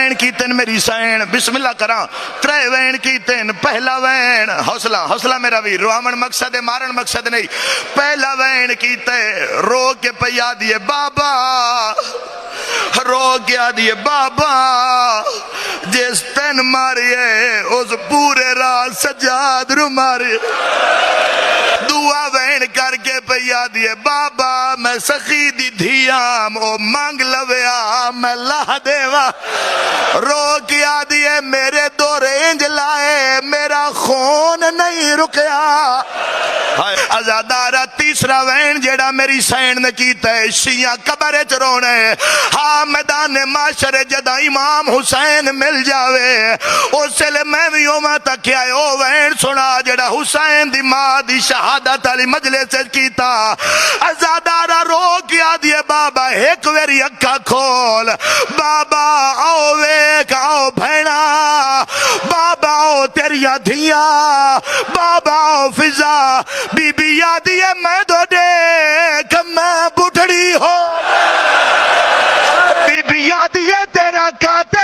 when کی تین میری سین بسم اللہ کراں ترے وین کی تین پہلا وین حوصلہ حوصلہ میرا بھی روامن مقصد ہے مارن مقصد نہیں پہلا وین کی تے رو کے پیا دیے بابا رو کے دیے بابا جس تین ماریے اس پورے رات سجاد رو ماری دعا وین کر کے پیا دیے بابا میں سخی دی دھیام او مانگ لویا میں لاہ دیوا رو کیا دیے میرے دو رینج لائے میرا خون نہیں رکیا ازادارہ تیسرا وین جیڑا میری سین نے کیتا ہے شیعہ قبرے چرونے ہاں میدان معاشر جدا امام حسین مل جاوے اس لئے میں بھی اوما تک آئے او وین سنا جیڑا حسین دی ماں دی شہادت علی مجلس سے کیتا ازادارہ رو کیا دیے بابا ایک ویری اکھا کھول بابا آؤ ویک آؤ بھینا بابا آؤ تیریا دھیا بابا آؤ فضا بی بی یادی ہے میں دو دیکھ میں بڑھڑی ہو بی بی یادی ہے تیرا قاتل